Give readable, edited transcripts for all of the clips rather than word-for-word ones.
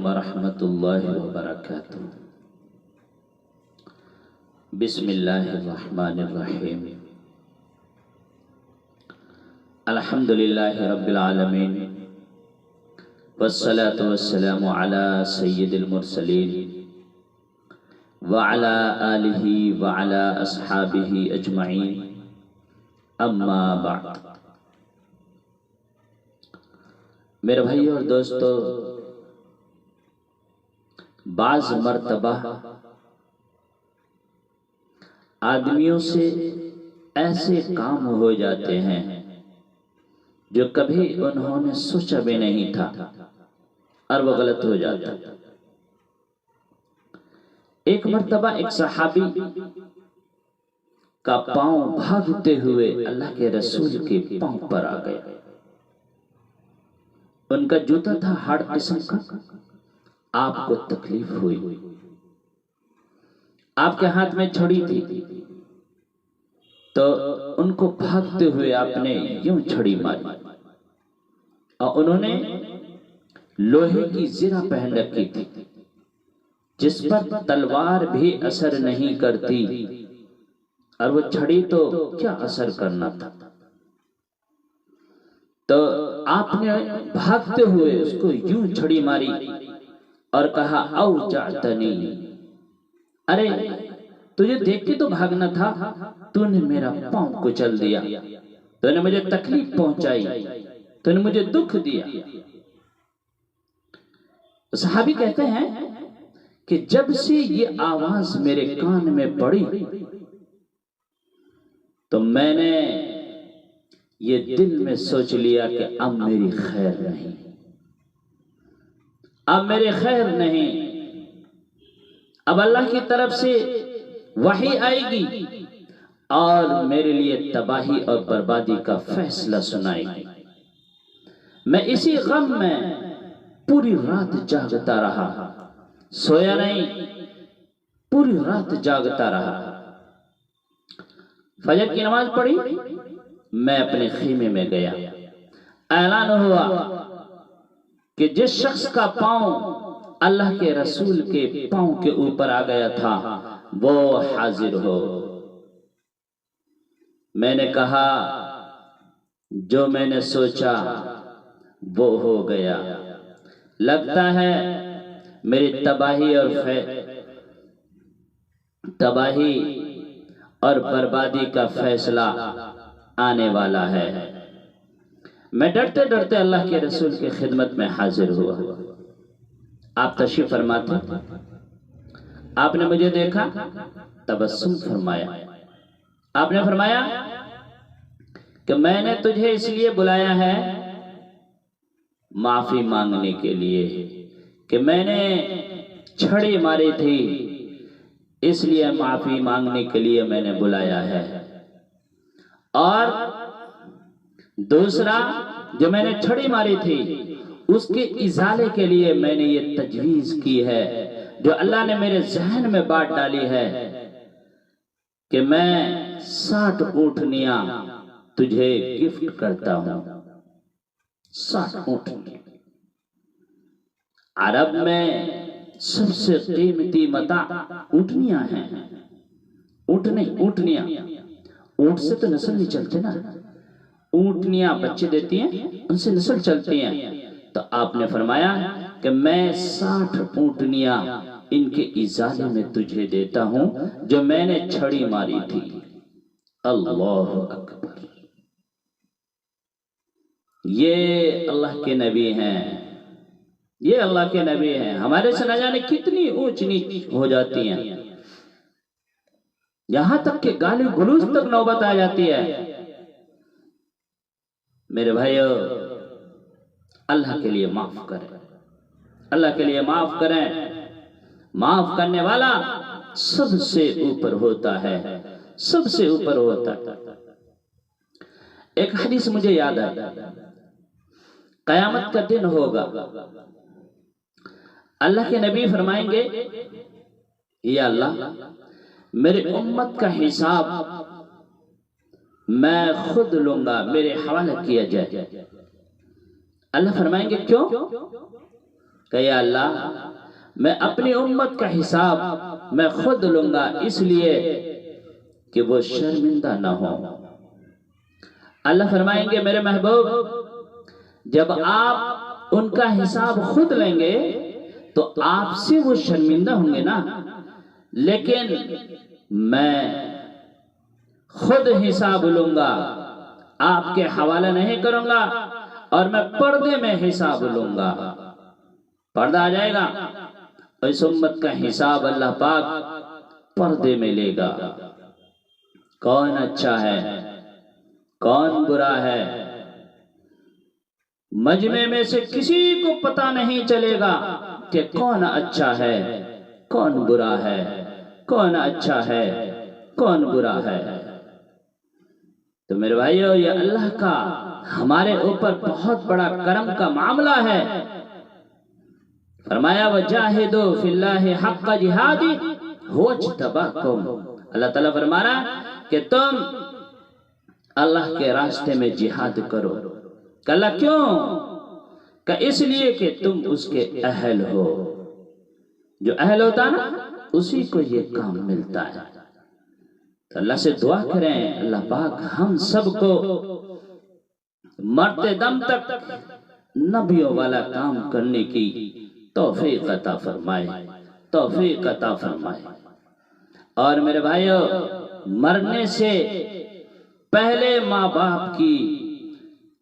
ورحمۃ اللہ وبرکاتہ۔ بسم اللہ الرحمن الرحیم۔ الحمد للہ رب العالمین، والصلاة والسلام علی سید المرسلین وعلی آلہ وعلی اصحابہ اجمعین، اما بعد۔ میرے بھائی اور دوستو، بعض مرتبہ آدمیوں سے ایسے کام ہو جاتے ہیں جو کبھی انہوں نے سوچا بھی نہیں تھا اور وہ غلط ہو جاتا۔ ایک مرتبہ ایک صحابی کا پاؤں بھاگتے ہوئے اللہ کے رسول کے پاؤں پر آ گیا۔ ان کا جوتا تھا ہارڈ قسم کا۔ آپ کو تکلیف ہوئی، آپ کے ہاتھ میں چھڑی تھی، تو ان کو بھاگتے ہوئے آپ نے یوں چھڑی ماری، اور انہوں نے لوہے کی زرہ پہن رکھی تھی جس پر تلوار بھی اثر نہیں کرتی، اور وہ چھڑی تو کیا اثر کرنا تھا۔ تو آپ نے بھاگتے ہوئے اس کو یوں چھڑی ماری اور کہا اوجعتنی، ارے تجھے دیکھ کے تو بھاگنا تھا، تو نے میرا پاؤں کچل دیا، تو نے مجھے تکلیف پہنچائی، تو نے مجھے دکھ دیا۔ صحابی کہتے ہیں کہ جب سے یہ آواز میرے کان میں پڑی تو میں نے یہ دل میں سوچ لیا کہ اب میری خیر نہیں، اب میری خیر نہیں، اب اللہ کی طرف سے وحی آئے گی اور میرے لیے تباہی اور بربادی کا فیصلہ سنائے گی۔ میں اسی غم میں پوری رات جاگتا رہا، سویا نہیں، پوری رات جاگتا رہا۔ فجر کی نماز پڑھی، میں اپنے خیمے میں گیا، اعلان ہوا کہ جس شخص کا پاؤں اللہ کے رسول کے پاؤں کے اوپر آ گیا تھا وہ حاضر ہو۔ میں نے کہا جو میں نے سوچا وہ ہو گیا، لگتا ہے میری تباہی اور بربادی کا فیصلہ آنے والا ہے۔ میں ڈرتے ڈرتے اللہ کے رسول کی خدمت میں حاضر ہوا۔ آپ تشریف فرماتے، آپ نے مجھے دیکھا، تبسم فرمایا، آپ نے فرمایا کہ میں نے تجھے اس لیے بلایا ہے معافی مانگنے کے لیے کہ میں نے چھڑی ماری تھی، اس لیے معافی مانگنے کے لیے میں نے بلایا ہے۔ اور دوسرا، جو میں نے چھڑی ماری تھی اس کے ازالے کے لیے میں نے یہ تجویز کی ہے جو اللہ نے میرے ذہن میں بات ڈالی ہے کہ میں 60 اونٹنیاں تجھے گفٹ کرتا ہوں۔ 60 اونٹنیاں عرب میں سب سے قیمتی متاع اونٹنیاں ہیں۔ اونٹنیاں، اونٹ سے تو نسل نہیں چلتے نا، اونٹنیاں بچے دیتی ہیں، ان سے نسل چلتی ہیں۔ تو آپ نے فرمایا کہ میں 60 اونٹنیاں ان کے ازالے میں تجھے دیتا ہوں جو میں نے چھڑی ماری تھی۔ اللہ اکبر! یہ اللہ کے نبی ہیں، یہ اللہ کے نبی ہیں۔ ہمارے سے نہ جانے کتنی اونچ نیچ ہو جاتی ہیں، یہاں تک کہ گالی گلوز تک نوبت آ جاتی ہے۔ میرے بھائیو، اللہ کے لیے معاف کریں، اللہ کے لیے معاف کریں۔ معاف کرنے والا سب سے اوپر ہوتا ہے، سب سے اوپر ہوتا ہے۔ ایک حدیث مجھے یاد ہے، قیامت کا دن ہوگا، اللہ کے نبی فرمائیں گے یا اللہ میرے امت کا حساب میں خود لوں گا، میرے حوالے کیا جائے۔ اللہ فرمائیں گے کیوں؟ کہ یا اللہ میں اپنی امت کا حساب میں خود لوں گا، اس لیے کہ وہ شرمندہ نہ ہو۔ اللہ فرمائیں گے میرے محبوب جب آپ ان کا حساب خود لیں گے تو آپ سے وہ شرمندہ ہوں گے نا، لیکن میں خود حساب لوں گا، آپ کے حوالے نہیں کروں گا، اور میں پردے میں حساب لوں گا۔ پردہ آ جائے گا، اس امت کا حساب اللہ پاک پردے میں لے گا۔ کون اچھا ہے کون برا ہے، مجمع میں سے کسی کو پتہ نہیں چلے گا کہ کون اچھا ہے کون برا ہے، کون اچھا ہے کون برا ہے۔ تو میرے بھائیو، یہ اللہ کا ہمارے اوپر بہت بڑا کرم کا معاملہ ہے۔ فرمایا وَجَاهِدُوا فِي اللَّهِ حَقَّ جِهَادِهِ هُوَ اجْتَبَاكُمْ۔ اللہ تعالیٰ فرما رہا کہ تم اللہ کے راستے میں جہاد کرو۔ کہ اللہ کیوں؟ کہ اس لیے کہ تم اس کے اہل ہو۔ جو اہل ہوتا نا اسی کو یہ کام ملتا ہے۔ تو اللہ سے دعا کریں اللہ پاک ہم سب کو مرتے دم تک نبیوں والا کام کرنے کی توفیق عطا فرمائے، توفیق عطا فرمائے۔ اور میرے بھائیو، مرنے سے پہلے ماں باپ کی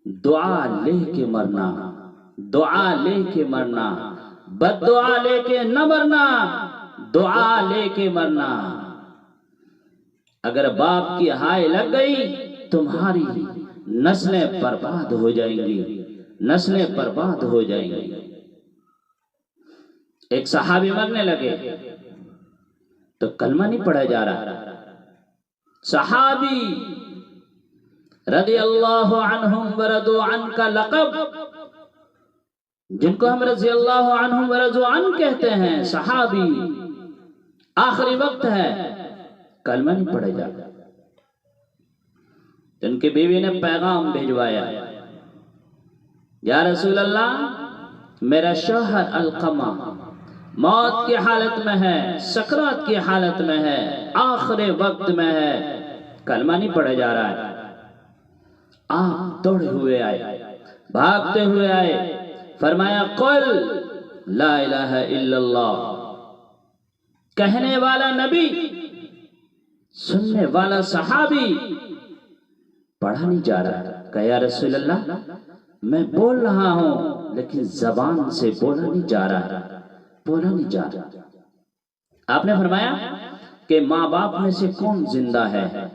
دعا لے کے مرنا، دعا لے کے مرنا، بد دعا لے کے نہ مرنا، دعا لے کے مرنا۔ اگر باپ کی ہائے لگ گئی تمہاری نسلیں برباد ہو جائیں گی، نسلیں برباد ہو جائیں گی۔ ایک صحابی مرنے لگے تو کلمہ نہیں پڑھا جا رہا۔ صحابی رضی اللہ عنہم ورضوا عنہ کا لقب، جن کو ہم رضی اللہ عنہم ورضوا عنہ کہتے ہیں، صحابی، آخری وقت ہے، کلمہ نہیں پڑھا جا رہا۔ ان کی بیوی نے پیغام بھیجوایا، یا رسول اللہ میرا شوہر علقمہ موت کی حالت میں ہے، سکرات کی حالت میں ہے، آخری وقت میں ہے، کلمہ نہیں پڑھا جا رہا ہے۔ آپ دوڑے ہوئے آئے، بھاگتے ہوئے آئے، فرمایا قل لا الہ الا اللہ۔ کہنے والا نبی، سننے والا صحابی، پڑھا نہیں جا رہا۔ کہا یا رسول اللہ میں بول رہا ہوں لیکن زبان سے بولا نہیں جا رہا، بولا نہیں جا رہا۔ آپ نے فرمایا کہ ماں باپ میں سے کون زندہ ہے؟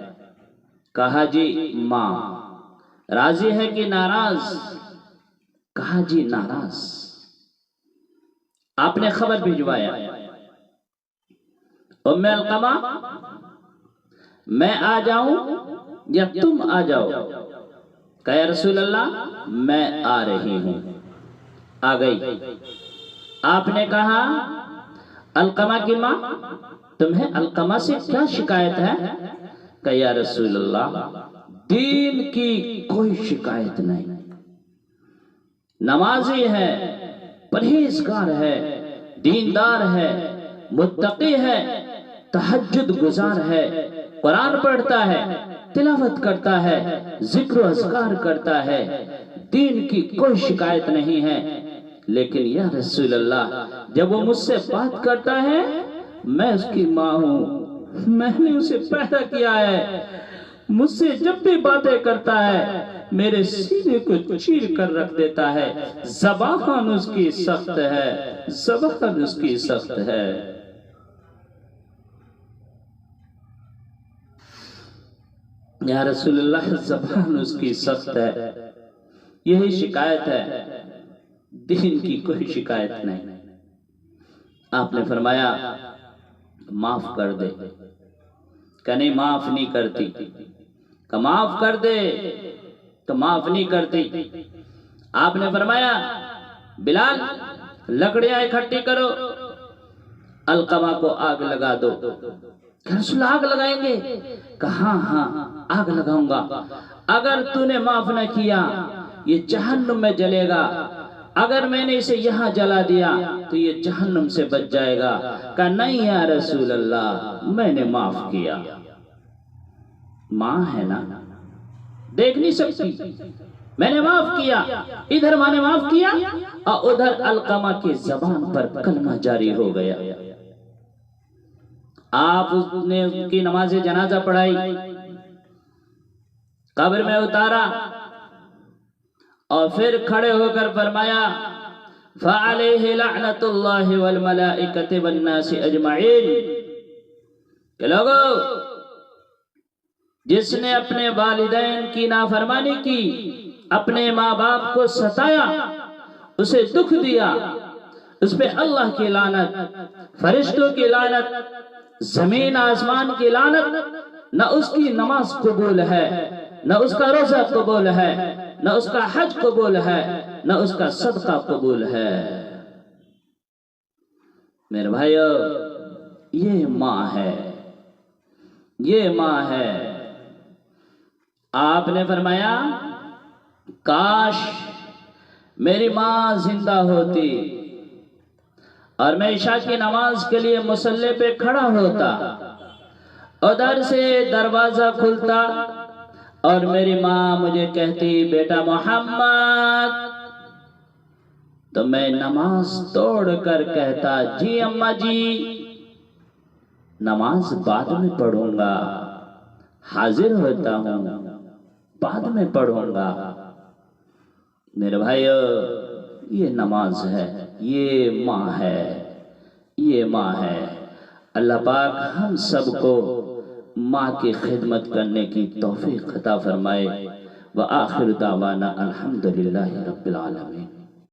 کہا جی ماں۔ راضی ہے کہ ناراض؟ کہا جی ناراض۔ آپ نے خبر بھیجوایا، ام علقمہ میں آ جاؤں یا تم آ جاؤ؟ کہا یا رسول اللہ میں آ رہی ہوں۔ آ گئی۔ آپ نے کہا علقمہ کی ماں تمہیں علقمہ سے کیا شکایت ہے؟ کہا یا رسول اللہ دین کی کوئی شکایت نہیں، نمازی ہے، پرہیزگار ہے، دیندار ہے، متقی ہے، تہجد گزار ہے، قرآن پڑھتا ہے، تلاوت کرتا ہے، ذکر و اذکار کرتا ہے، دین کی کوئی شکایت نہیں ہے، لیکن یا رسول اللہ جب وہ مجھ سے بات کرتا ہے میں اس کی ماں ہوں، میں نے اسے پیدا کیا ہے، مجھ سے جب بھی باتیں کرتا ہے میرے سینے کو چیر کر رکھ دیتا ہے، زبان اس کی سخت ہے، زبان اس کی سخت ہے۔ یا رسول اللہ زبان اس کی سخت ہے، یہی شکایت ہے، دین کی کوئی شکایت نہیں۔ آپ نے فرمایا معاف کر دے۔ کہ نہیں معاف نہیں کرتی، کہ معاف کر دے تو معاف نہیں کرتی۔ آپ نے فرمایا بلال لکڑیاں اکٹھی کرو، علقمہ کو آگ لگا دو۔ کہ رسول آگ لگائیں گے؟ کہ ہاں ہاں آگ لگاؤں گا، اگر تو نے معاف نہ کیا یہ جہنم میں جلے گا، اگر میں نے اسے یہاں جلا دیا تو یہ جہنم سے بچ جائے گا۔ کہا نہیں یا رسول اللہ، میں نے معاف کیا۔ ماں ہے نا، دیکھ نہیں سکتی، میں نے معاف کیا۔ ادھر ماں نے معاف کیا اور ادھر علقمہ کی زبان پر کلمہ جاری ہو گیا۔ آپ نے اس کی نماز جنازہ پڑھائی، قبر میں اتارا اور پھر کھڑے ہو کر فرمایا فَعَلَيْهِ لَعْنَةُ اللَّهِ وَالْمَلَائِكَةِ وَالنَّاسِ أَجْمَعِينَ کہ لوگو، جس نے اپنے والدین کی نافرمانی کی، اپنے ماں باپ کو ستایا، اسے دکھ دیا، اس پہ اللہ کی لعنت، فرشتوں کی لعنت، زمین آسمان کی لعنت۔ نہ اس کی نماز قبول ہے، نہ اس کا روزہ قبول ہے، نہ اس کا حج قبول ہے، نہ اس کا صدقہ قبول ہے۔ میرے بھائیو، یہ ماں ہے، یہ ماں ہے۔ آپ نے فرمایا کاش میری ماں زندہ ہوتی اور میں عشاء کی نماز کے لیے مصلی پہ کھڑا ہوتا، ادھر سے دروازہ کھلتا اور میری ماں مجھے کہتی بیٹا محمد، تو میں نماز توڑ کر کہتا جی اماں جی، نماز بعد میں پڑھوں گا، حاضر ہوتا ہوں، بعد میں پڑھوں گا۔ میرے بھائیو، یہ نماز ہے، یہ ماں ہے، یہ ماں ہے۔ اللہ پاک ہم سب کو ماں کی خدمت کرنے کی توفیق عطا فرمائے۔ وآخر دعوانا الحمدللہ رب العالمین۔